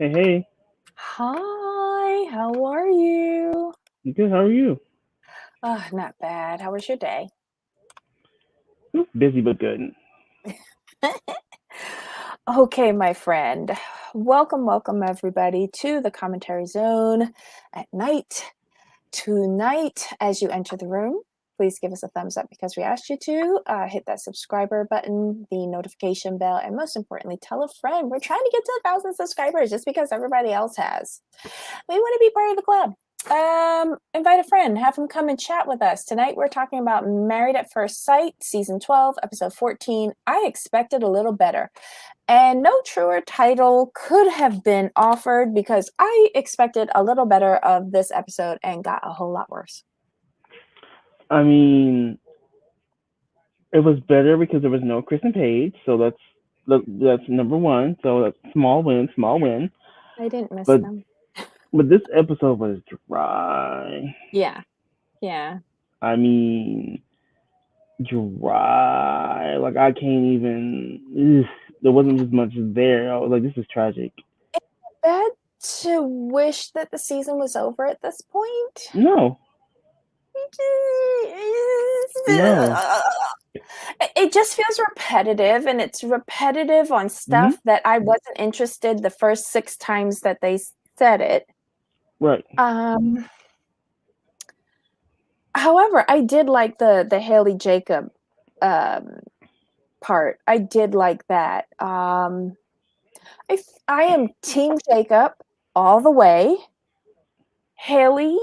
Hey, hey, Hi, how are you? you good? How are you? Not bad. How was your day? Busy but good. Okay, my friend. Welcome everybody to the commentary zone at night. Tonight, as you enter the room, please give us a thumbs up because we asked you to. Hit that subscriber button, the notification bell, and most importantly, tell a friend. We're trying to get to 1,000 subscribers just because everybody else has. We want to be part of the club. Invite a friend, have them come and chat with us. Tonight we're talking about Married at First Sight, season 12, episode 14. I expected a little better. And no truer title could have been offered because I expected a little better of this episode and got a whole lot worse. I mean, it was better because there was no Chris and Paige, so that's number one. So that's small win, small win. I didn't miss But them. but this episode was dry. Yeah, yeah. I mean, dry. Like I can't even. There wasn't as much there. I was like, this is tragic. Bad to wish that the season was over at this point. No, no. It just feels repetitive, and it's repetitive on Hmm. stuff that I wasn't interested the first 6 times that they said it. Right. Um, however, I did like the Haley Jacob part. I did like that. I am Team Jacob all the way. Haley,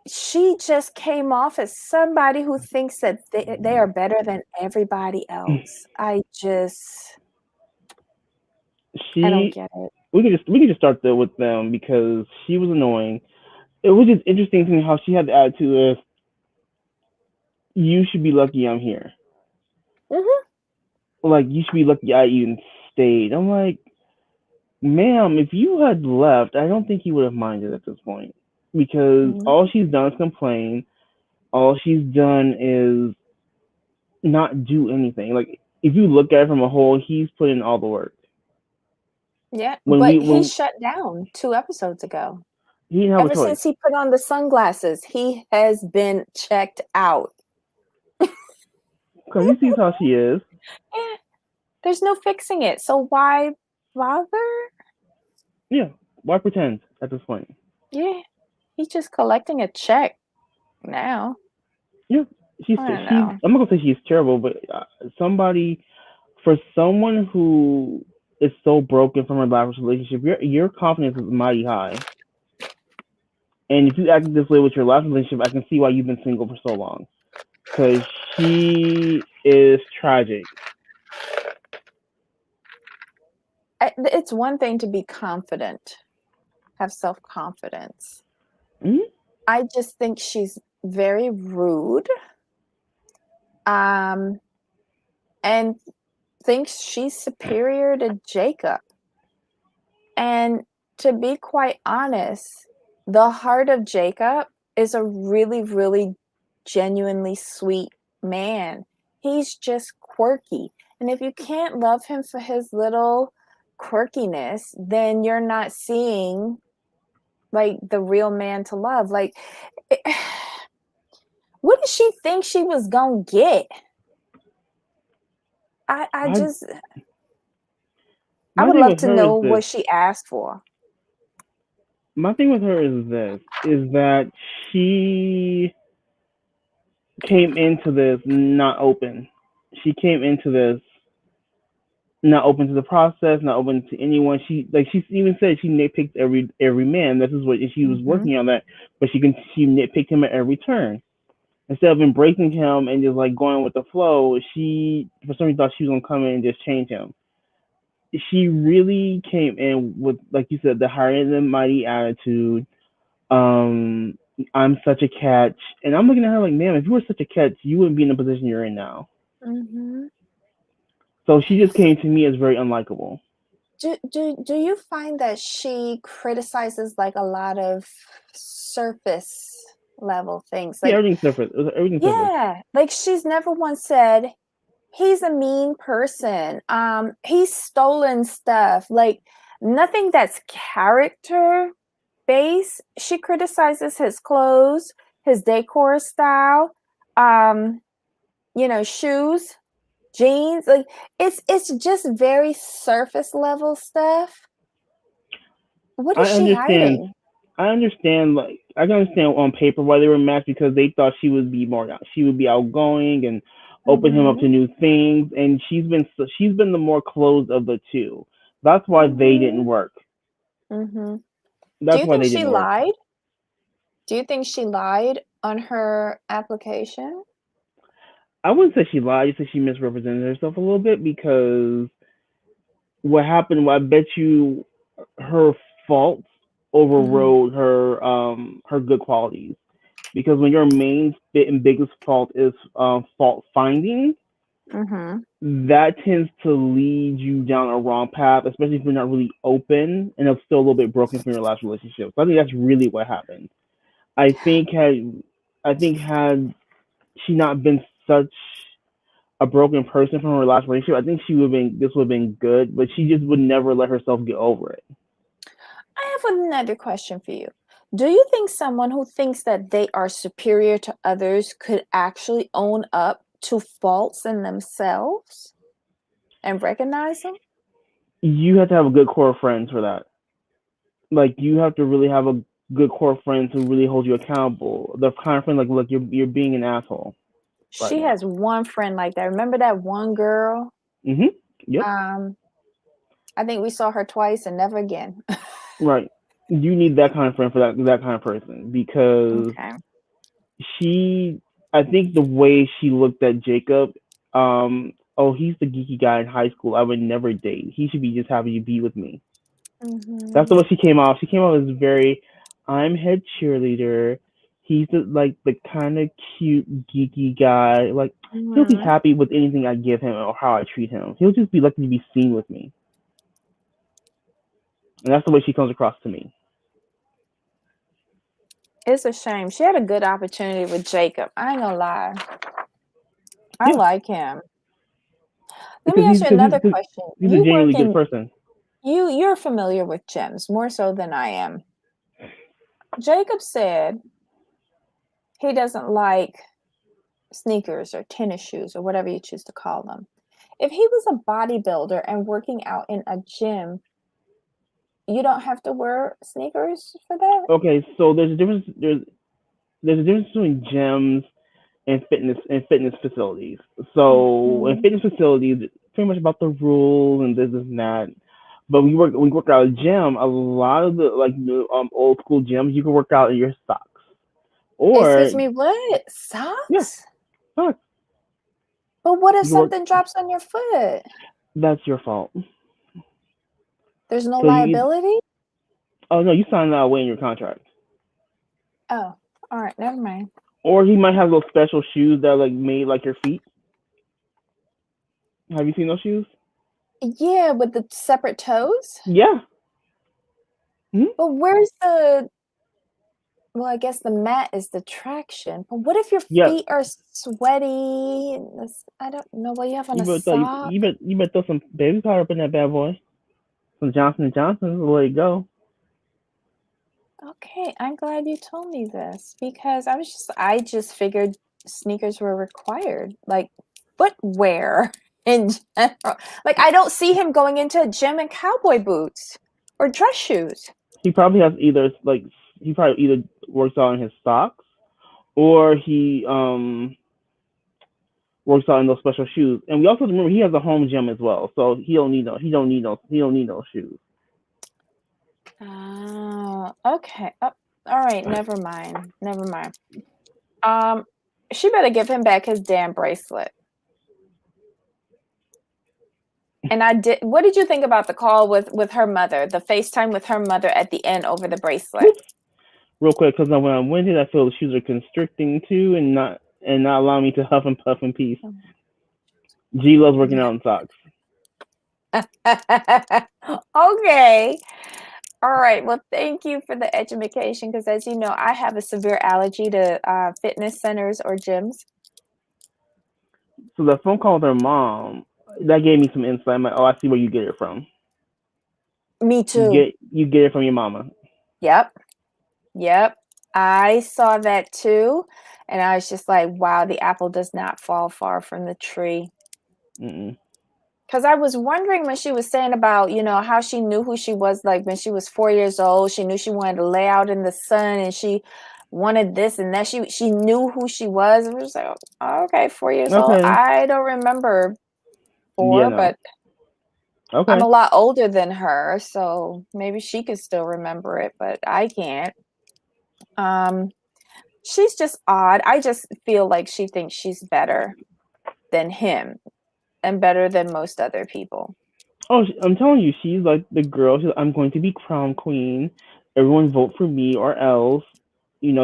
she just came off as somebody who thinks that they are better than everybody else. I don't She get it. we could just start there with them because she was annoying. It was just interesting to me how she had the attitude of you should be lucky I'm here. Mm-hmm. Like you should be lucky I even stayed. I'm like, ma'am, if you had left, I don't think you would have minded at this point. Because all she's done is complain. All she's done is not do anything. Like if you look at it from a whole, he's put in all the work. Yeah, When but we he when shut down 2 episodes ago. he didn't have a Ever choice. since he put on the sunglasses, he has been checked out. Because he sees how she is. Eh, there's no fixing it. So why bother? Yeah. Why pretend at this point? Yeah, he's just collecting a check now. Yeah, she's I don't she's. know. I'm not gonna say she's terrible, but somebody for someone who is so broken from her last relationship, your confidence is mighty high. And if you acted this way with your last relationship, I can see why you've been single for so long. Because she is tragic. It's one thing to be confident, have self-confidence. Mm-hmm. I just think she's very rude, um, and thinks she's superior to Jacob. And to be quite honest, the heart of Jacob is a really, really genuinely sweet man. He's just quirky. And if you can't love him for his little quirkiness, then you're not seeing like the real man to love. Like, it, what did she think she was gonna get? I I just, I my would thing love with to her know is this. what she asked for. My thing with her is this: is that she came into this not open. She came into this not open to the process, not open to anyone. She even said she nitpicked every man. This is what she was Mm-hmm. working on that, but she nitpicked him at every turn. Instead of embracing him and just like going with the flow, she for some reason thought she was gonna come in and just change him. She really came in with, like you said, the higher than mighty attitude. Um, I'm such a catch, and I'm looking at her like, man, if you were such a catch, you wouldn't be in the position you're in now. Mm-hmm. So she just came to me as very unlikable. Do you find that she criticizes like a lot of surface level things? Yeah, Like, everything's surface. Everything's surface. yeah, like she's never once said he's a mean person. He's stolen stuff. Like, Nothing that's character based. She criticizes his clothes, his decor style, shoes, jeans. Like it's just very surface level stuff. What is I she understand. hiding? I understand. Like I can understand on paper why they were matched because they thought she would be outgoing and open him up Mm-hmm. to new things, and she's been the more closed of the two. That's why they Mm-hmm. didn't work. Mm-hmm. Do That's you why think they she didn't work. lied? Do you think she lied on her application? I wouldn't say she lied. I say she misrepresented herself a little bit because what happened. Well, I bet you her faults Mm-hmm. overrode her good qualities. Because when your main fit and biggest fault is fault finding, Mm-hmm. that tends to lead you down a wrong path, especially if you're not really open and it's still a little bit broken from your last relationship. So I think that's really what happened. I think had she not been such a broken person from her last relationship, I think she would have been this would have been good, but she just would never let herself get over it. I have another question for you. Do you think someone who thinks that they are superior to others could actually own up to faults in themselves and recognize them? You have to have a good core of friends for that. Like you have to really have a good core of friends who really hold you accountable. The kind of friend like, look, you're being an asshole right She now. has one friend like that. Remember that one girl? Mhm. Yep. Um, I think we saw her twice and never again. Right. You need that kind of friend for that kind of person because Okay. she. I think the way she looked at Jacob, oh, he's the geeky guy in high school. I would never date. He should be just happy to be with me. That's the Mm-hmm. way she came off. She came off as very, I'm head cheerleader. He's the kind of cute geeky guy. Like he'll be Mm-hmm. happy with anything I give him or how I treat him. He'll just be lucky to be seen with me, and that's the way she comes across to me. It's a shame. She had a good opportunity with Jacob. I ain't gonna lie. I Yeah, like him. Let because me he's ask you because another he's, question. he's a genuinely good person. You're familiar with gems more so than I am. Jacob said he doesn't like sneakers or tennis shoes or whatever you choose to call them. If he was a bodybuilder and working out in a gym, you don't have to wear sneakers for that? Okay, so there's a difference between gyms and fitness facilities. So in Mhm. fitness facilities, it's pretty much about the rules and this and that. But when you work out at a gym, a lot of the old school gyms, you can work out in your socks or Excuse me, what? yeah, Socks? socks. But what if You can work. something drops on your foot? That's your fault. There's no So you liability? oh no, you signed that away in your contract. Oh, all right, never mind. Or he might have those special shoes that are like made like your feet. Have you seen those shoes? Yeah, with the separate toes? Yeah. Hmm. But where's the well, I guess the mat is the traction. But what if your Yeah. feet are sweaty? And I don't know what you have on You a better throw sock. you better throw some baby powder up in that bad boy. Some Johnson and Johnson, let it go. Okay, I'm glad you told me this because I just figured sneakers were required, like footwear in general. Like I don't see him going into a gym in cowboy boots or dress shoes. He probably has either like he probably either works out in his socks or he works out in those special shoes. And we also remember he has a home gym as well, so he don't need no shoes. Oh, okay. Oh, all right, never mind. Never mind. Um, she better give him back his damn bracelet. And I did. What did you think about the call with her mother? The FaceTime with her mother at the end over the bracelet. Real quick, because when I'm winded, I feel the shoes are constricting too, and not allowing me to huff and puff in peace. G loves working out in socks. Okay. All right. Well, thank you for the education because, as you know, I have a severe allergy to fitness centers or gyms. So the phone call with her mom that gave me some insight. I'm like, oh, I see where you get it from. Me too. You get it from your mama. Yep. Yep. I saw that too. And I was just like, wow, the apple does not fall far from the tree. Mm-mm. Because I was wondering when she was saying about, how she knew who she was, like when she was 4 years old, she knew she wanted to lay out in the sun and she wanted this and that. She knew who she was. And I was like, oh, okay, 4 years old. Okay. I don't remember Yeah, four, no. but I'm a Okay. lot older than her, so maybe she could still remember it, but I can't. Um, she's just odd. I just feel like she thinks she's better than him and better than most other people. Oh, I'm telling you, she's like the girl. I'm going to be crown queen. Everyone vote for me or else.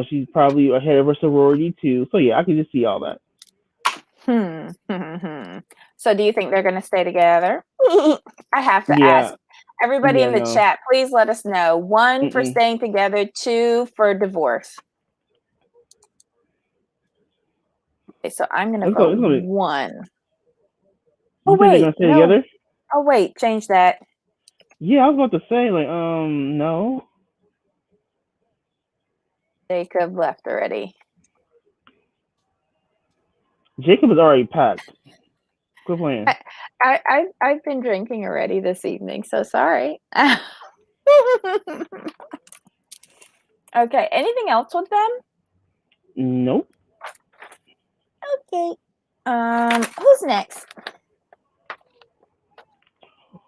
She's probably ahead of her sorority too. So yeah, I can just see all that. Hmm. So do you think they're going to stay together? I have to ask Yeah. everybody Yeah. in the No. chat, please let us know. 1 for Mm-mm. staying together, 2 for divorce. Okay, so I'm going to vote It's gonna be. 1. Oh, You think they're wait. gonna stay No. together? Oh, wait. Change that. Yeah, I was about to say like, no. Jacob left already. Jacob is already packed. Quit playing. I've been drinking already this evening, so sorry. Okay, anything else with them? Nope. Okay. Who's next?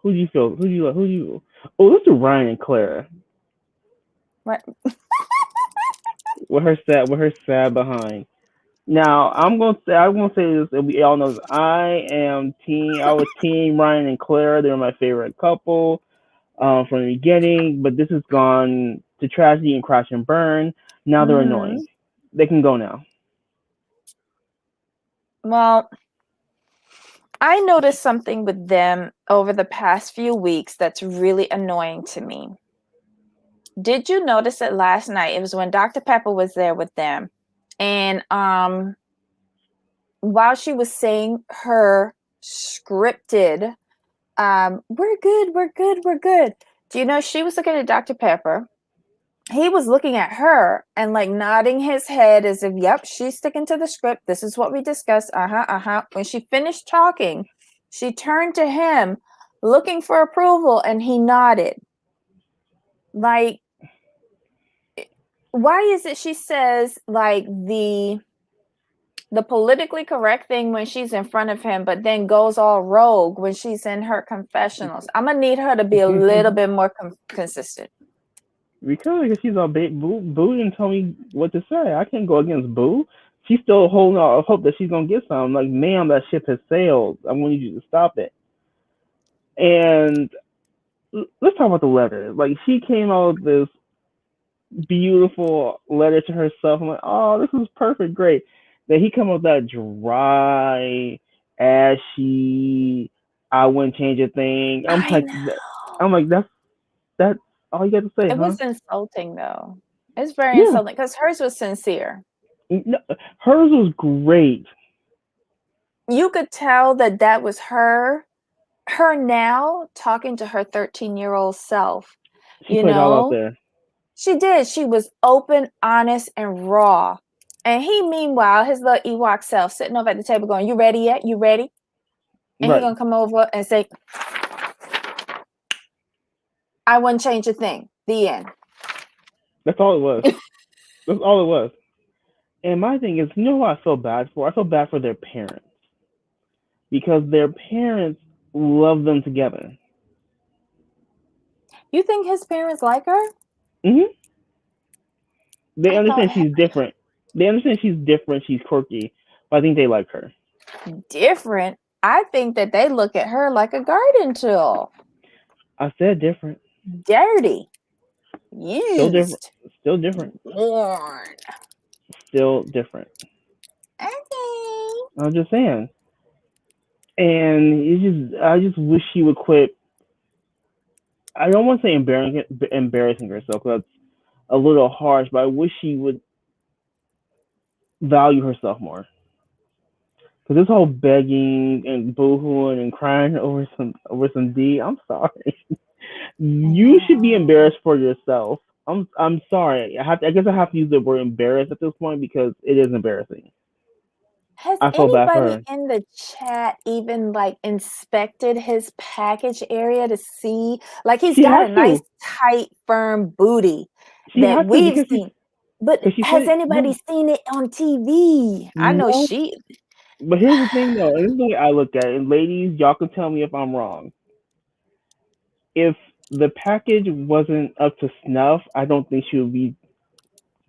Who do you feel? Who do you like? Who do you? Oh, let's do Ryan and Clara. What? With her sad behind. Now I'm gonna say this, and we all know this. I was team Ryan and Clara. They're my favorite couple from the beginning, but this has gone to tragedy and crash and burn. Now they're Mm-hmm. annoying. They can go now. Well, I noticed something with them over the past few weeks that's really annoying to me. Did you notice it last night? It was when Dr. Pepper was there with them. And while she was saying her scripted, we're good, we're good, we're good. Do you know she was looking at Dr. Pepper? He was looking at her and like nodding his head as if, yep, she's sticking to the script. This is what we discussed. When she finished talking, she turned to him looking for approval and he nodded. Like, why is it she says like the politically correct thing when she's in front of him, but then goes all rogue when she's in her confessionals? I'm gonna need her to be a little bit more consistent. Because she's all Boo. Boo didn't tell me what to say. I can't go against Boo. She's still holding out hope that she's gonna get some. Like, ma'am, that ship has sailed. I want you to stop it. And let's talk about the letter. Like, she came out with this beautiful letter to herself. I'm like, oh, this is perfect, great. Then he come up with that dry, ashy, I wouldn't change a thing. I know. I'm like, that's all you got to say, It huh? was insulting though. It's very Yeah. insulting because hers was sincere. No, hers was great. You could tell that that was her now talking to her 13-year-old self. She You put it all out know, there. she did. She was open, honest, and raw. And he, meanwhile, his little Ewok self sitting over at the table going, you ready yet? You ready? And he Right. gonna come over and say, I wouldn't change a thing. The end. That's all it was. That's all it was. And my thing is, you know what I feel bad for? I feel bad for their parents because their parents love them together. You think his parents like her? Hmm. They I thought understand she's different. They understand she's different. She's quirky, but I think they like her. different. I think that they look at her like a garden tool. I said different. Dirty. Still different. Used. Still different. Worn. Still different. Okay. I'm just saying. And I just wish she would quit. I don't want to say embarrassing herself because that's a little harsh, but I wish she would value herself more. Because this whole begging and boohooing and crying over some D, I'm sorry. You should be No. embarrassed for yourself. I'm sorry. I guess I have to use the word embarrassed at this point because it is embarrassing. Has I feel bad for anybody her. in the chat even like inspected his package area to see? Like he's She got a has nice, to. tight, firm booty She that has to we've because seen. But she said has it. anybody No, seen it on TV? I know no. she. But here's the thing, though. And this is the way I look at it. And ladies, y'all can tell me if I'm wrong. If the package wasn't up to snuff, I don't think she would be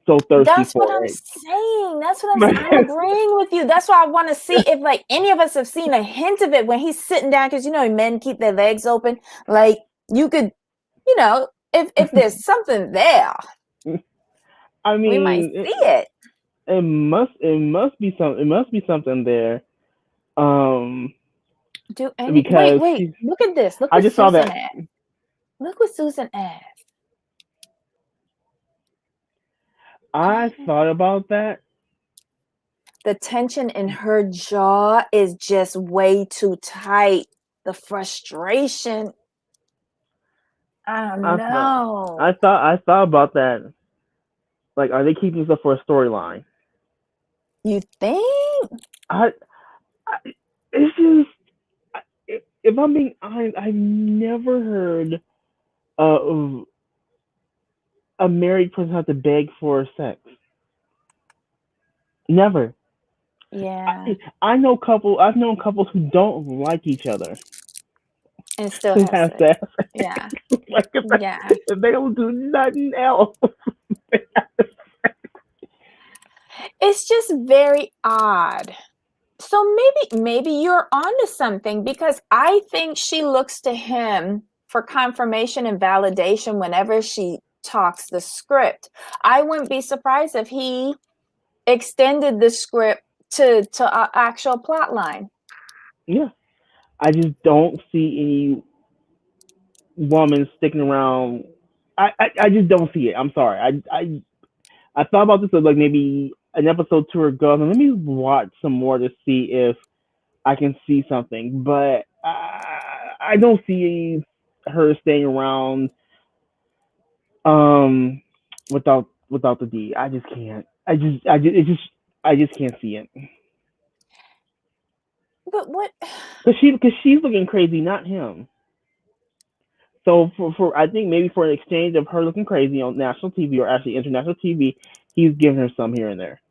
so thirsty That's what for I'm it. saying. That's what I'm agreeing with you. That's why I want to see if like any of us have seen a hint of it when he's sitting down, because you know men keep their legs open. Like you could, you know, if there's something there, I we might mean, see it. it must be some it must be something there. Um, Do any because wait, look at this. Look I what just saw Susan that. asked. Look what Susan asked. I thought about that. The tension in her jaw is just way too tight. The frustration. I don't I thought know. I thought about that. Like, are they keeping this up for a storyline? You think? I, it's just if I'm being honest, I've never heard of a married person have to beg for sex. Never. Yeah. I know couple. I've known couples who don't like each other And still who have have sex. sex. Yeah. Like Yeah. if they don't do nothing else. It's just very odd. So maybe you're onto something, because I think she looks to him for confirmation and validation whenever she talks the script. I wouldn't be surprised if he extended the script to actual plot line. Yeah, I just don't see any woman sticking around. I just don't see it. I'm sorry. I thought about this like maybe an episode two ago. And let me watch some more to see if I can see something. But I don't see her staying around um without the D. I just can't. I just can't see it. But what? Cause she's looking crazy, not him. So for I think maybe for an exchange of her looking crazy on national TV or actually international TV, he's giving her some here and there.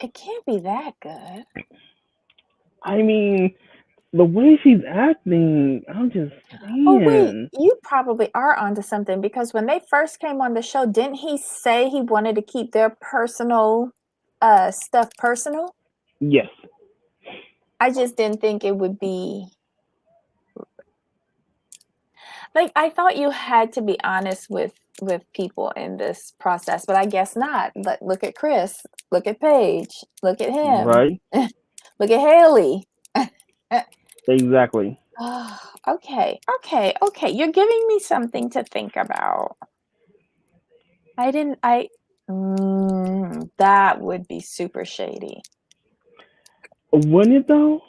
It can't be that good. I mean, the way she's acting, I'm just Oh wait, saying. you probably are onto something, because when they first came on the show, didn't he say he wanted to keep their personal stuff personal? Yes. I just didn't think it would be like, I thought you had to be honest with people in this process, but I guess not. But look at Chris, look at Paige, look at him, Right. look at Haley. Exactly. Oh, okay. You're giving me something to think about. I didn't. That would be super shady. Wouldn't it though?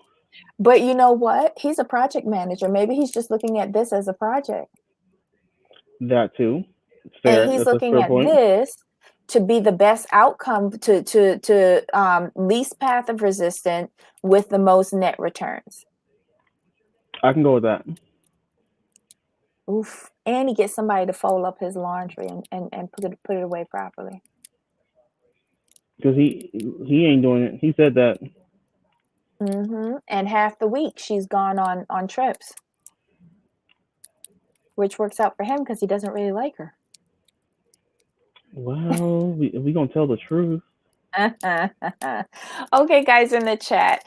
But you know what? He's a project manager. Maybe he's just looking at this as a project. That too. And Fair. he's That's a looking fair at point. this to be the best outcome, to least path of resistance with the most net returns. I can go with that. Oof. And he gets somebody to fold up his laundry and put it away properly. Because he ain't doing it. He said that. And half the week she's gone on trips, which works out for him because he doesn't really like her. Well, we gonna tell the truth. Okay, guys in the chat,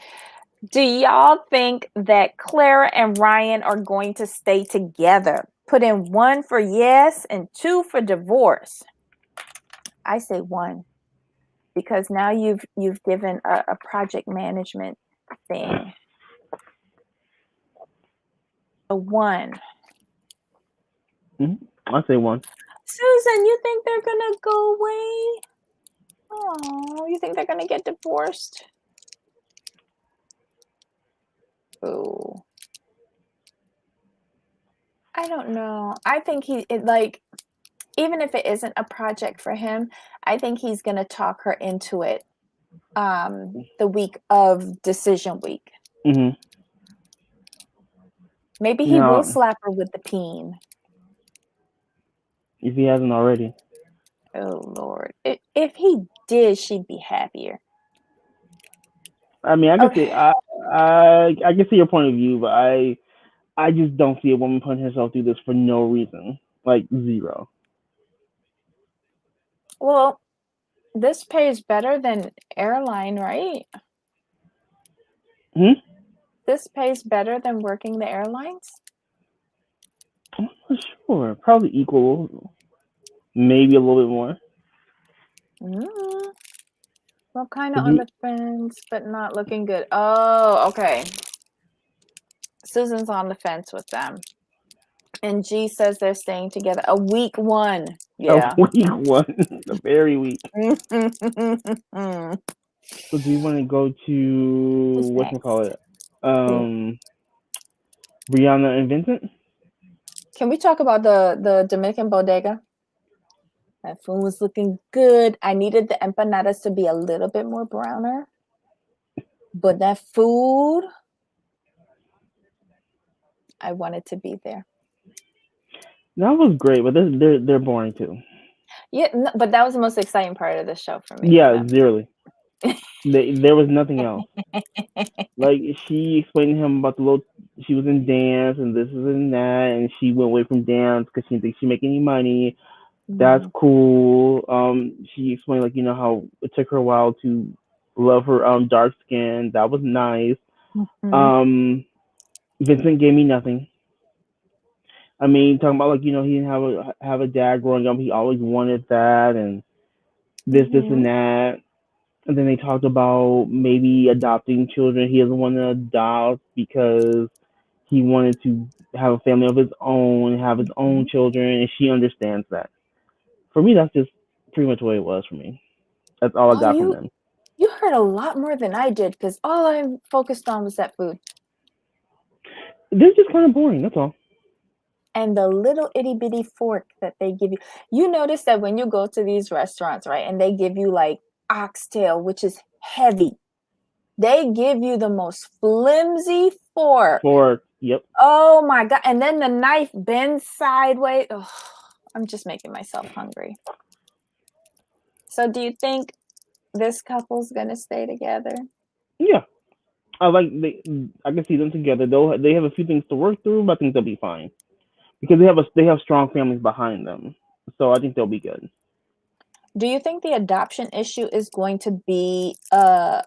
do y'all think that Clara and Ryan are going to stay together? Put in 1 for yes and 2 for divorce. I say 1, because now you've given a project management thing. A 1. I say one. Susan, you think they're gonna go away? Oh, you think they're gonna get divorced? Oh. I don't know. I think like, even if it isn't a project for him, I think he's going to talk her into it the week of decision week. Mm-hmm. Maybe he will Now, slap her with the peen. if he hasn't already. Oh, Lord. If he did, she'd be happier. I mean, I can see, Okay. I can see your point of view, but I just don't see a woman putting herself through this for no reason, like zero. Well, this pays better than airline, right? Hmm? This pays better than working the airlines? I'm not sure. Probably equal, maybe a little bit more. Mm. Well, kind of But on you, the fence, but not looking good. Oh, okay. Susan's on the fence with them. And G says they're staying together. A weak one. a Yeah. weak one, a very weak. So do you want to go to Who's whatchamacallit? next? Brianna and Vincent? Can we talk about the Dominican bodega? That food was looking good. I needed the empanadas to be a little bit more browner. But that food, I wanted to be there. That was great, but they're boring too. Yeah, no, but that was the most exciting part of the show for me. Yeah, zero. There was nothing else. Like she explained to him about the little. She was in dance and this and that, and she went away from dance because she didn't think she make any money. That's cool. She explained like how it took her a while to love her dark skin. That was nice. Vincent gave me nothing. I mean, talking about like he didn't have a dad growing up. He always wanted that and this and that. And then they talked about maybe adopting children. He doesn't want to adopt because he wanted to have a family of his own, have his own children, and she understands that. For me, that's just pretty much what it was for me. That's all I Oh, got from them. you heard a lot more than I did because all I focused on was that food. They're just kind of boring. That's all. And the little itty bitty fork that they give you. You notice that when you go to these restaurants, right, and they give you like oxtail, which is heavy, they give you the most flimsy fork. Yep. Oh my God. And then the knife bends sideways. Oh, I'm just making myself hungry. So do you think this couple's gonna stay together? Yeah. I can see them together. They have a few things to work through, but I think they'll be fine because they have strong families behind them. So I think they'll be good. Do you think the adoption issue is going to be a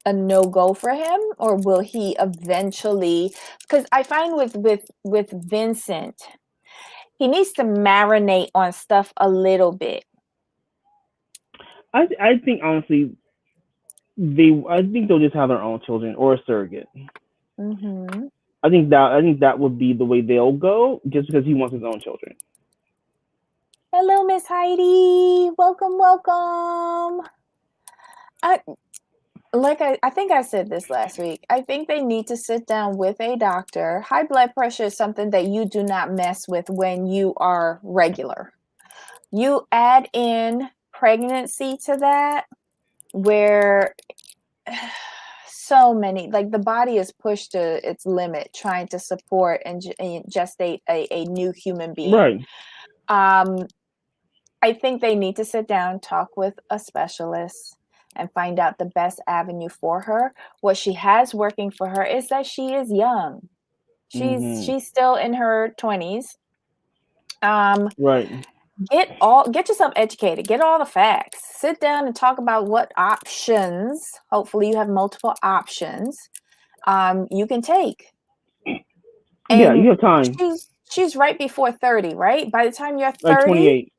no-go for him, or will he eventually? Because I find with Vincent, he needs to marinate on stuff a little bit. I think honestly I think they'll just have their own children or a surrogate. I think that would be the way they'll go, just because he wants his own children. Hello, Miss Heidi. Welcome, welcome. I think I said this last week. I think they need to sit down with a doctor. High blood pressure is something that you do not mess with when you are regular. You add in pregnancy to that, where so many, like the body is pushed to its limit trying to support and gestate a new human being. Right. I think they need to sit down, talk with a specialist, and find out the best avenue for her. What she has working for her is that she is young. She's still in her 20s. Right. Get yourself educated. Get all the facts. Sit down and talk about what options. Hopefully, you have multiple options you can take. Yeah, you have time. She's right before 30, right? By the time you're 30, like 28.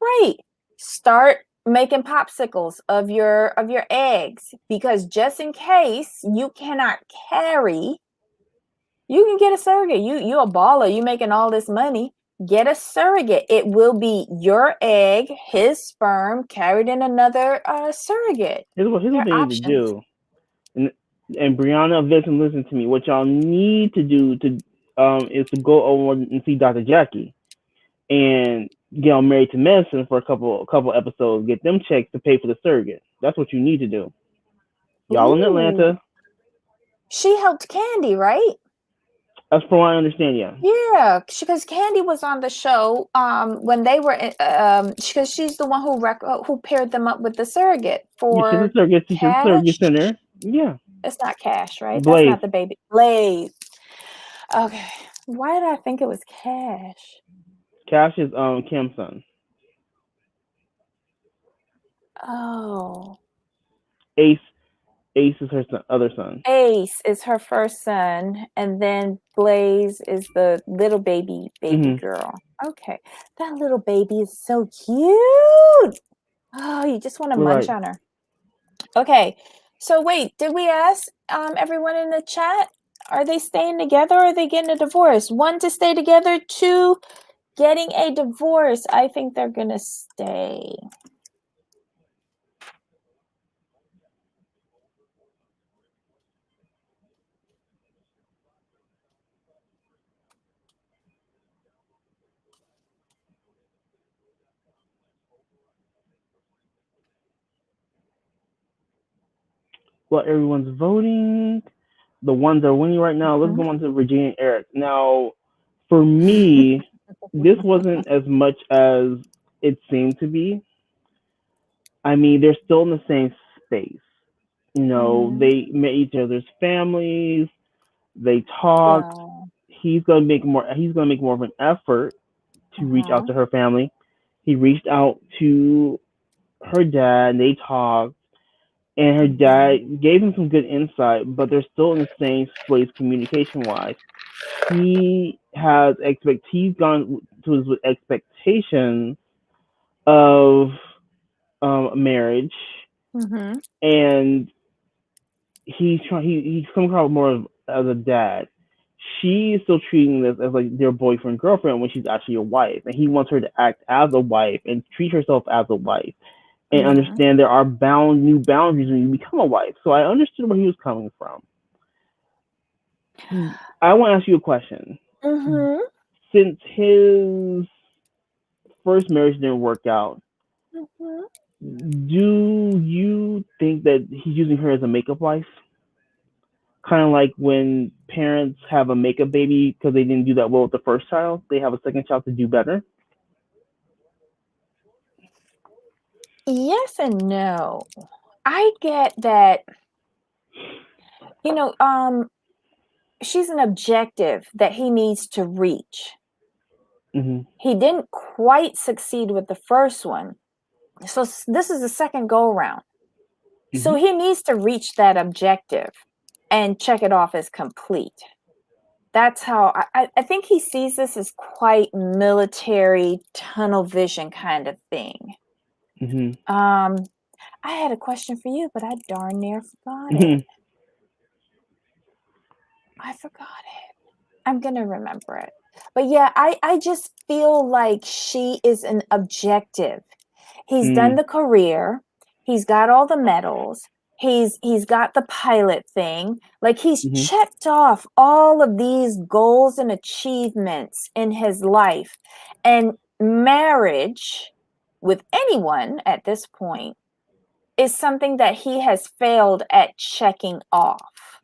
Right. Start making popsicles of your eggs, because just in case you cannot carry, you can get a surrogate. You a baller. You making all this money. Get a surrogate. It will be your egg, his sperm carried in another surrogate. Here's what they need to do. And Brianna, Vincent, listen to me. What y'all need to do to is to go over and see Dr. Jackie and get on Married to Medicine for a couple episodes, get them checks to pay for the surrogate. That's what you need to do. Y'all in Ooh. Atlanta. She helped Candy, right? That's from what I understand, yeah. Yeah, because Candy was on the show when they were because she's the one who paired them up with the surrogate She's a for surrogate. She's a surrogate Cash. center. Yeah. It's not Cash, right? That's Blaze. not the baby. Blaze. Okay. Why did I think it was Cash? Cash is Kim's son. Oh. Ace is her other son. Ace is her first son, and then Blaze is the little baby girl. Okay. That little baby is so cute. Oh, you just want to munch on her. Okay. So wait, did we ask everyone in the chat? Are they staying together or are they getting a divorce? 1 to stay together, 2 getting a divorce. I think they're going to stay. Well, everyone's voting. The ones that are winning right now, let's go on to Virginia and Eric. Now, for me, this wasn't as much as it seemed to be. I mean, they're still in the same space. You know, they met each other's families. They talked. Wow. He's gonna make more of an effort to reach out to her family. He reached out to her dad, and they talked. And her dad gave him some good insight, but they're still in the same place communication wise. He's gone to his with expectations of marriage, and he's come across more as a dad. She's still treating this as like their boyfriend girlfriend when she's actually a wife, and he wants her to act as a wife and treat herself as a wife, and understand there are new boundaries when you become a wife. So I understood where he was coming from. I want to ask you a question. Since his first marriage didn't work out, do you think that he's using her as a makeup wife? Kind of like when parents have a makeup baby because they didn't do that well with the first child, they have a second child to do better? Yes and no. I get that, she's an objective that he needs to reach. He didn't quite succeed with the first one. So this is the second go around. So he needs to reach that objective and check it off as complete. That's how I think he sees this as quite military tunnel vision kind of thing. I had a question for you, but I darn near forgot it. I forgot it. I'm going to remember it. But yeah, I just feel like she is an objective. He's done the career. He's got all the medals. He's got the pilot thing. Like he's checked off all of these goals and achievements in his life. And marriage with anyone at this point is something that he has failed at checking off.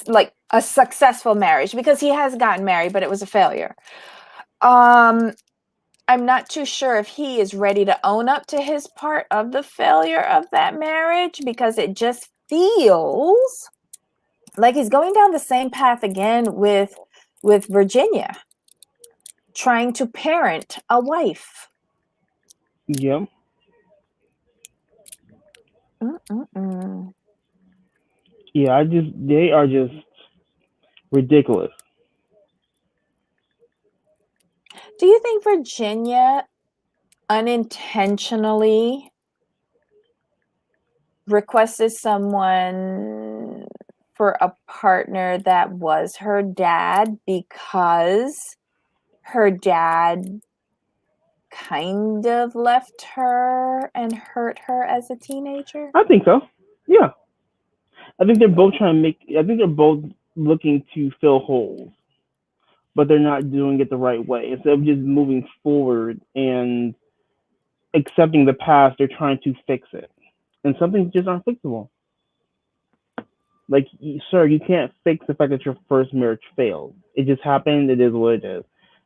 Like a successful marriage, because he has gotten married, but it was a failure. I'm not too sure if he is ready to own up to his part of the failure of that marriage, because it just feels like he's going down the same path again with Virginia, trying to parent a wife. Yep. Yeah, they are just ridiculous. Do you think Virginia unintentionally requested someone for a partner that was her dad because her dad kind of left her and hurt her as a teenager? I think so. Yeah. I think they're both looking to fill holes, but they're not doing it the right way. Instead of just moving forward and accepting the past, they're trying to fix it. And some things just aren't fixable. Like, sir, you can't fix the fact that your first marriage failed. It just happened. It is what it is.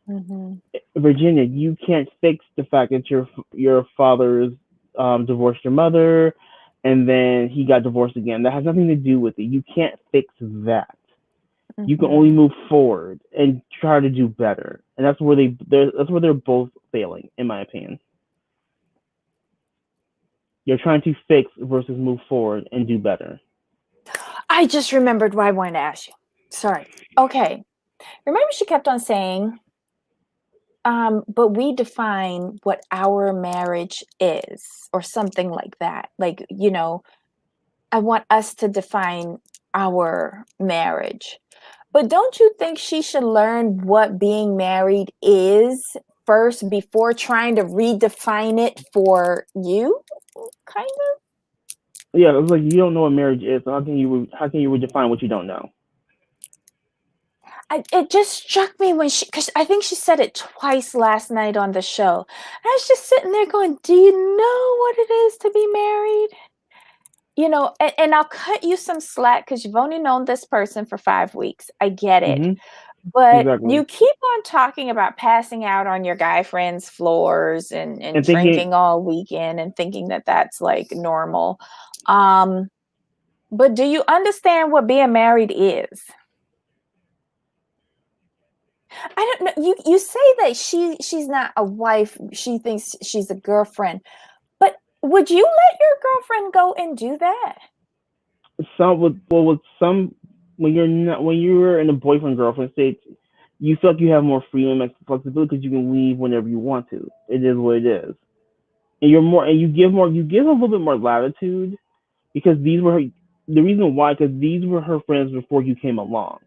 Mm-hmm. Virginia, you can't fix the fact that your father's divorced your mother, and then he got divorced again. That has nothing to do with it. You can't fix that. You can only Mm-hmm. move forward and try to do better, and that's where they're both failing, in my opinion. You're trying to fix versus move forward and do better. I just remembered what I wanted to ask you. Sorry. Okay. Remember she kept on saying, but we define what our marriage is, or something like that. Like, I want us to define our marriage. But don't you think she should learn what being married is first before trying to redefine it for you? Kind of. Yeah, it's like you don't know what marriage is. So how can you redefine what you don't know? It just struck me when because I think she said it twice last night on the show. And I was just sitting there going, do you know what it is to be married? And I'll cut you some slack because you've only known this person for 5 weeks. I get it. Mhm. But Exactly. you keep on talking about passing out on your guy friends' floors and And thinking, drinking all weekend and thinking that that's like normal. Um, but do you understand what being married is? I don't know. You say that she's not a wife. She thinks she's a girlfriend. But would you let your girlfriend go and do that? with some, when you're in a boyfriend girlfriend stage, you feel like you have more freedom and flexibility because you can leave whenever you want to. It is what it is, and you give a little bit more latitude because the reason why, because these were her friends before you came along.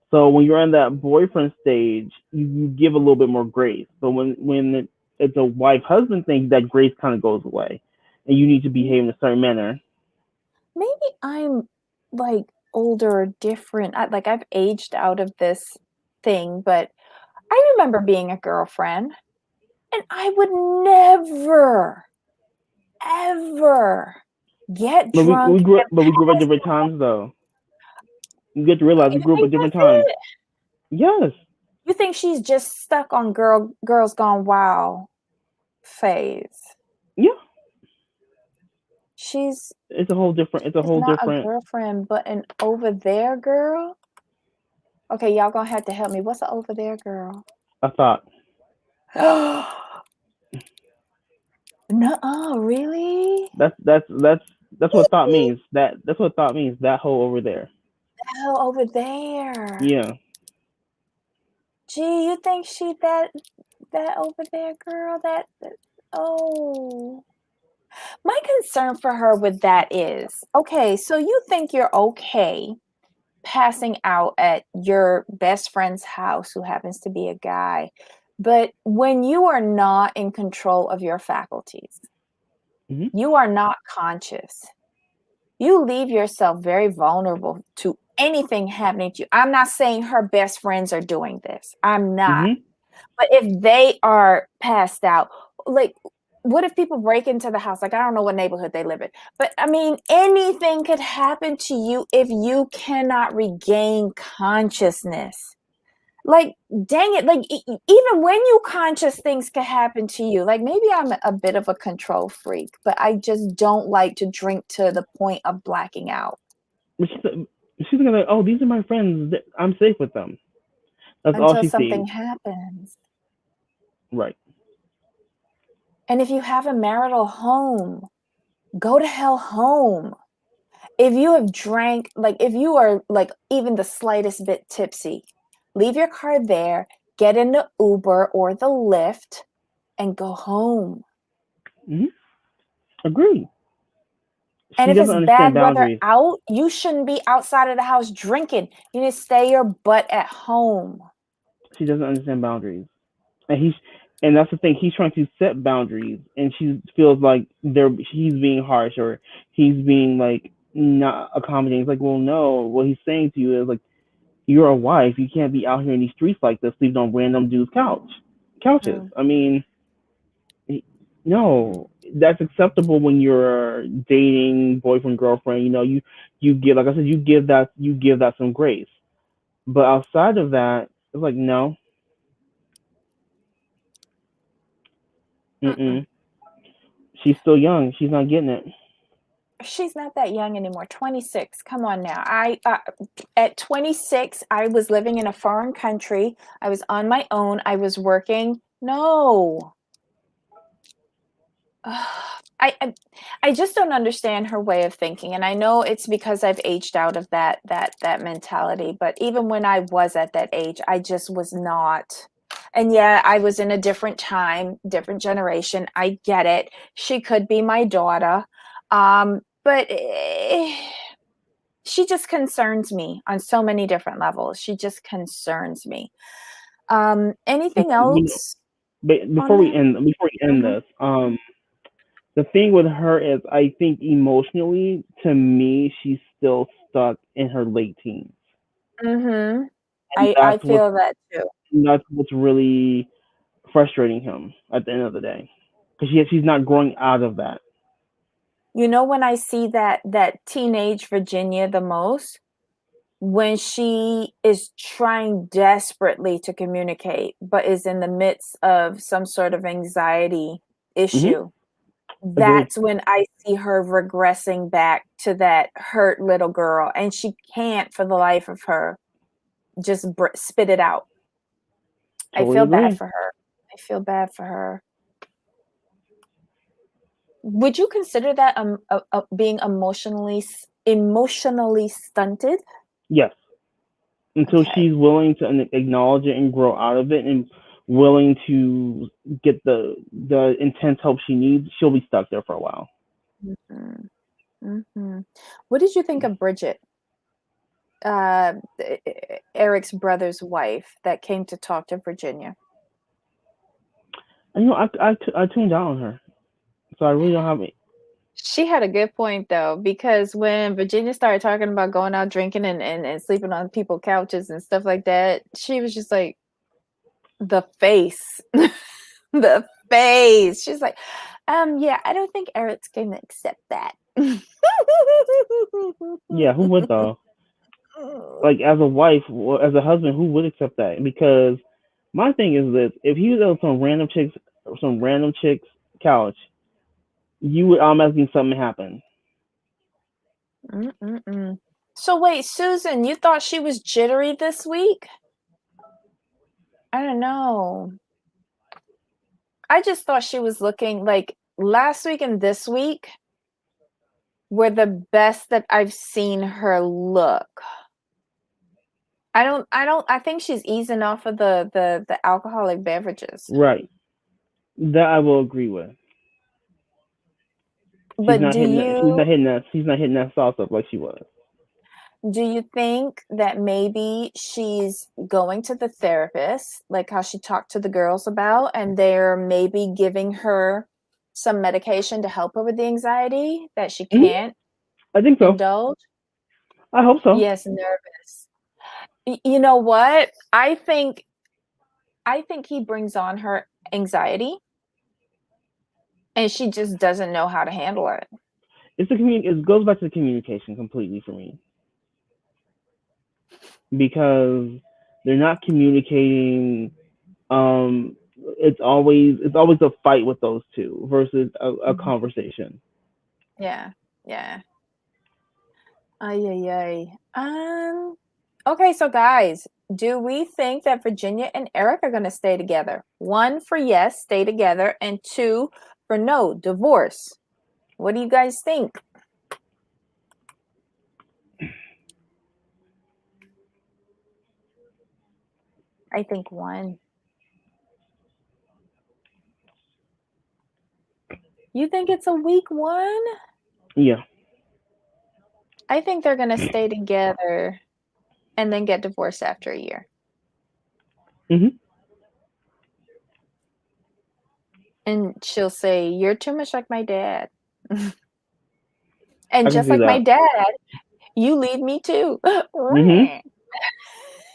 So when you're in that boyfriend stage, you give a little bit more grace. But it's a wife husband thing, that grace kind of goes away, and you need to behave in a certain manner. Maybe I'm like older or different. Like I've aged out of this thing, but I remember being a girlfriend and I would never, ever get drunk and But we grew up at pass different out. times though. You get to realize we You grew up think at different that's times. it? Yes. You think she's just stuck on Girls Gone Wild phase? Yeah. She's It's a whole different. It's a she's whole not a different. girlfriend, but an over there girl. Okay, y'all gonna have to help me. What's an over there girl? I thought No, really? that's what thought means. That's what thought means. That whole over there. Hell, over there. Yeah. Gee, you think she that over there girl? Oh. My concern for her with that is, okay, so you think you're okay passing out at your best friend's house who happens to be a guy, but when you are not in control of your faculties, Hmm. you are not conscious. You leave yourself very vulnerable to anything happening to you. I'm not saying her best friends are doing this. I'm not. Hmm. But if they are passed out, like, what if people break into the house? Like, I don't know what neighborhood they live in, but I mean, anything could happen to you if you cannot regain consciousness. Like, dang it, like, even when you conscious, things can happen to you. Like, maybe I'm a bit of a control freak, but I just don't like to drink to the point of blacking out But she's thinking like, oh, these are my friends. I'm safe with them. That's all until she sees. something happens. Right. And if you have a marital home, go to hell home. If you have drank, like if you are like even the slightest bit tipsy, leave your car there, get in the Uber or the Lyft, and go home. Hmm. Agree. And She if doesn't it's understand bad weather boundaries. out, you shouldn't be outside of the house drinking. You need to stay your butt at home. She doesn't understand boundaries. And that's the thing. He's trying to set boundaries, and she feels like he's being harsh, or he's being like not accommodating. It's like, well, no. What he's saying to you is like, you're a wife. You can't be out here in these streets like this, sleeping on random dudes' couches. Mm. I mean, no, that's acceptable when you're dating boyfriend girlfriend. You give, like I said, you give that some grace. But outside of that, it's like no, Mm-mm. mm-mm. She's still young. She's not getting it. She's not that young anymore. 26. Come on now. I at 26, I was living in a foreign country. I was on my own. I was working. No. I just don't understand her way of thinking, and I know it's because I've aged out of that mentality. But even when I was at that age, I just was not. And yeah, I was in a different time, different generation. I get it. She could be my daughter, but she just concerns me on so many different levels. She just concerns me. Anything You know, else but on that? before we end Mm-hmm. this, the thing with her is, I think emotionally, to me, she's still stuck in her late teens, Mm-hmm. and I feel that too. that's what's really frustrating him at the end of the day, because she's not growing out of that. You know when I see that teenage Virginia the most? When she is trying desperately to communicate, but is in the midst of some sort of anxiety Hmm. issue. Agreed. That's when I see her regressing back to that hurt little girl, and she can't for the life of her just spit it out. I Totally feel bad agree. for her. I feel bad for her. Would you consider that being emotionally stunted? Yes, until Okay. she's willing to acknowledge it and grow out of it, and willing to get the intense help she needs, she'll be stuck there for a while. Mhm. Mhm. What did you think of Bridget, uh, Eric's brother's wife that came to talk to Virginia? And I tuned out on her, so I really don't have it. She had a good point though, because when Virginia started talking about going out drinking and sleeping on people's couches and stuff like that, she was just like, the face. The face. She's like, yeah, I don't think Eric's gonna accept that. Yeah, who would though? Like, as a wife or as a husband, who would accept that? Because my thing is this: if he was on some random chick's couch, you would automatically think something happened. Mm-mm-mm. So wait, Susan, you thought she was jittery this week? I don't know. I just thought she was looking like last week and this week were the best that I've seen her look. I think she's easing off of the alcoholic beverages. Right. That I will agree with. She's But not hitting that. She's not hitting that. She's not hitting that sauce up like she was. do you think that maybe she's going to the therapist, like how she talked to the girls about, and they're maybe giving her some medication to help her with the anxiety that she Hmm. can't I think so. indulge? I hope so. Yes, nervous. You know what? I think he brings on her anxiety and she just doesn't know how to handle it. It's the It goes back to the communication completely for me, because they're not communicating. It's always a fight with those two versus a Mhm. conversation. Yeah. Yeah. Ay, ay, ay. Okay, so guys, do we think that Virginia and Eric are going to stay together? One for yes, stay together, and two for no, divorce. What do you guys think? I think one. You think it's a weak one? Yeah. I think they're going to stay together and then get divorced after a year. Hmm. And she'll say, "You're too much like my dad." And I can just do like my that. dad, you lead me too. Mm-hmm.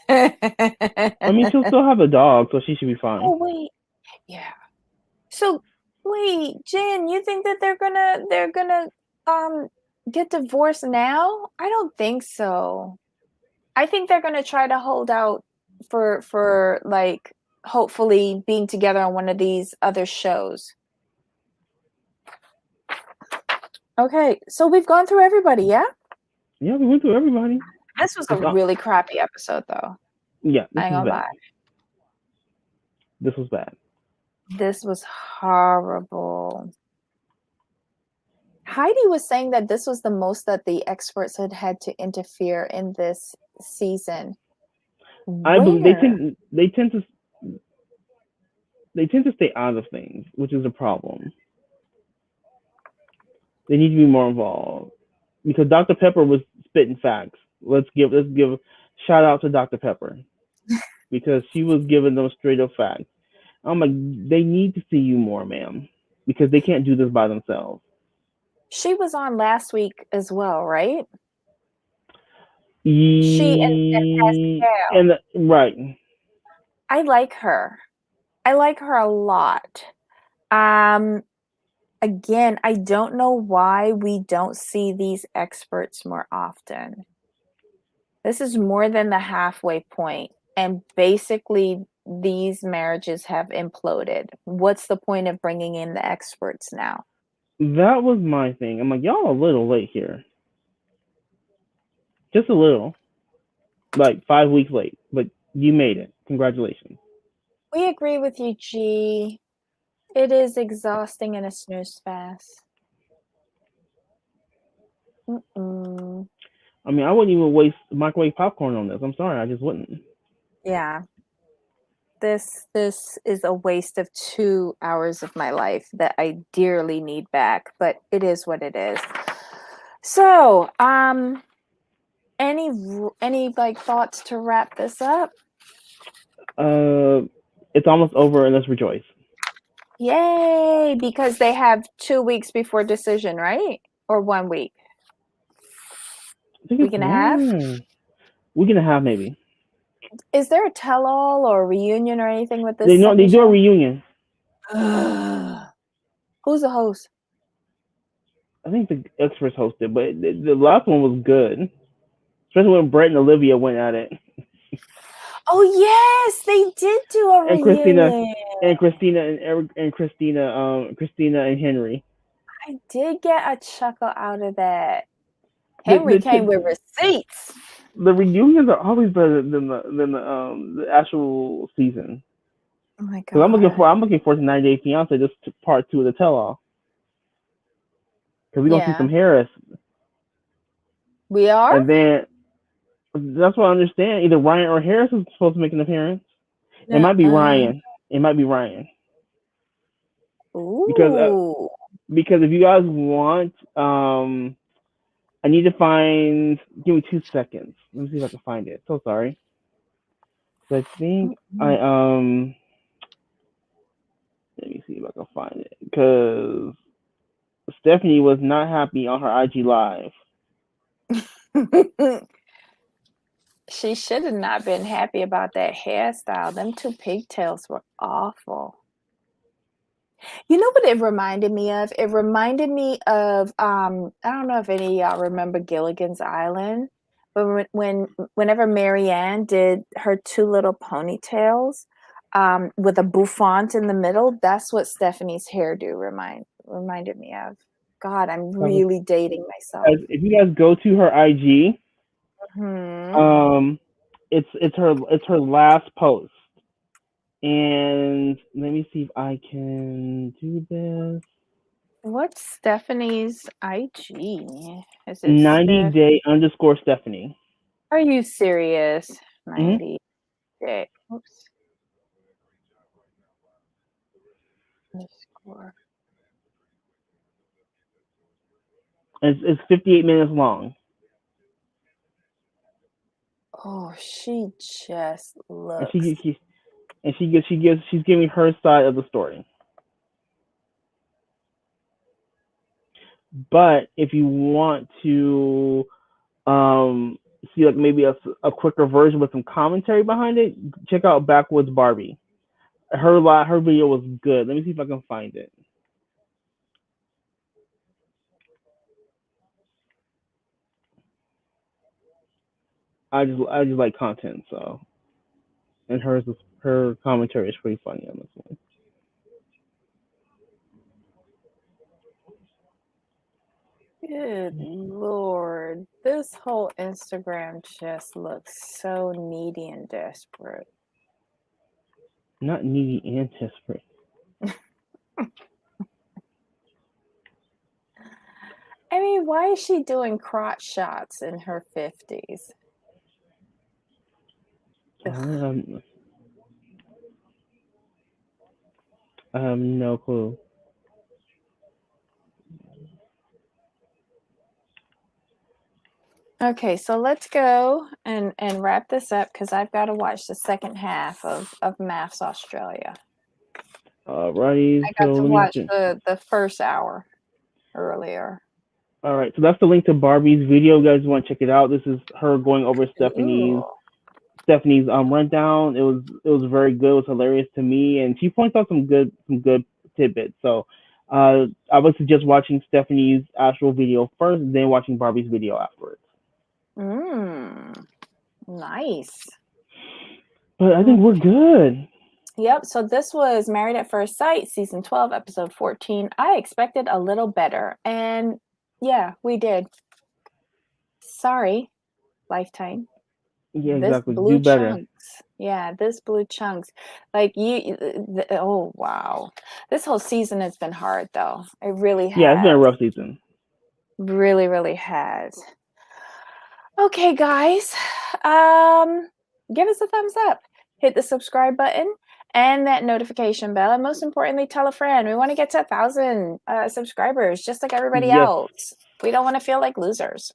I mean, she'll still have a dog, so she should be fine. Oh wait, yeah. So wait, Jen, you think that they're gonna um get divorced now? I don't think so. I think they're gonna try to hold out for like hopefully being together on one of these other shows. Okay, so we've gone through everybody, yeah? Yeah, we went through everybody. This was a It's not, really crappy episode though. yeah, I this ain't was gonna bad. lie. This was bad. This was horrible. Heidi was saying that this was the most that the experts had to interfere in this season. I believe they Where? tend they tend to they tend to stay out of things, which is a problem. They need to be more involved because Dr. Pepper was spitting facts. Let's give shout out to Dr. Pepper because she was giving them straight up facts. I'm like, they need to see you more, ma'am, because they can't do this by themselves. She was on last week as well, right? She and Pascal. Right. I like her. I like her a lot. Um, Again, I don't know why we don't see these experts more often. This is more than the halfway point, and basically these marriages have imploded. What's the point of bringing in the experts now? That was my thing. I'm like, y'all a little late here, just a little, like 5 weeks late, but you made it. Congratulations. We agree with you, G. It is exhausting and a snooze fest. Mm-mm. I mean, I wouldn't even waste microwave popcorn on this. I'm sorry, I just wouldn't. Yeah. This is a waste of 2 hours of my life that I dearly need back, but it is what it is. So, any like thoughts to wrap this up? Uh, it's almost over, and let's rejoice. Yay! Because they have 2 weeks before decision, right? Or 1 week? I think Week it's and a half? week and a half maybe. Is there a tell-all or a reunion or anything with They this know they second do a show? reunion. Who's the host? I think the experts hosted, but the last one was good, especially when Brett and Olivia went at it, Oh yes, they did do a and Christina reunion. and Christina and Eric and Christina and Henry. I did get a chuckle out of that. The Henry the came with the, receipts. the reunions are always better than the actual season. Oh my Because god. I'm looking forward to 90 Day Fiance, just part two of the tell all. Because we're gonna see Yeah. some Harris, We are? and then that's what I understand. Either Ryan or Harris is supposed to make an appearance. It might be Uh-uh. Ryan. It might be Ryan because Ooh. because if you guys want, I need to find. Give me 2 seconds. Let me see if I can find it. So sorry. So I think I Let me see if I can find it because Stephanie was not happy on her IG live. She should have not been happy about that hairstyle. Them two pigtails were awful. You know what it reminded me of? It reminded me of I don't know if any of y'all remember Gilligan's Island, but whenever Marianne did her two little ponytails with a bouffant in the middle, that's what Stephanie's hairdo reminded me of. God, I'm really dating myself. If you guys go to her IG, Hmm. um, it's her last post, and let me see if I can do this. What's Stephanie's IG? Is it 90 Steph? day underscore Stephanie. Are you serious? Mm-hmm. 90 day. Oops. Underscore. It's 58 minutes long, Oh, she just and looks. she's giving her side of the story. But if you want to see like maybe a quicker version with some commentary behind it, check out Backwoods Barbie. Her video was good. Let me see if I can find it. I just like content, so and her commentary is pretty funny on this one. Good Lord. This whole Instagram just looks so needy and desperate. Not needy and desperate. I mean, why is she doing crotch shots in her 50s? I have no clue. Okay, so let's go and wrap this up because I've got to watch the second half of MAFS Australia. Alrighty, I got so to let watch me. the first hour earlier. All right, so that's the link to Barbie's video. You guys want to check it out? This is her going over Ooh. Stephanie's rundown. It was very good. It was hilarious to me, and she points out some good tidbits. So I would suggest watching Stephanie's actual video first, then watching Barbie's video afterwards. Nice. But I think we're good. Yep. So this was Married at First Sight, season 12, episode 14. I expected a little better, and yeah, we did. Sorry, Lifetime. Yeah, This exactly. blue Do better. chunks. Yeah, this blue chunks. Like oh wow. This whole season has been hard though. It really has. Yeah, it's been a rough season. Really, really has. Okay, guys. Give us a thumbs up. Hit the subscribe button and that notification bell. And most importantly, tell a friend. We want to get to 1,000 subscribers, just like everybody Yes. else. We don't want to feel like losers.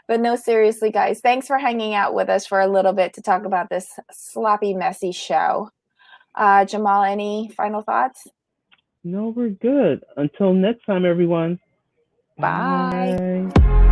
But no, seriously, guys, thanks for hanging out with us for a little bit to talk about this sloppy, messy show. Jamal, any final thoughts? No, we're good. Until next time, everyone. Bye. Bye.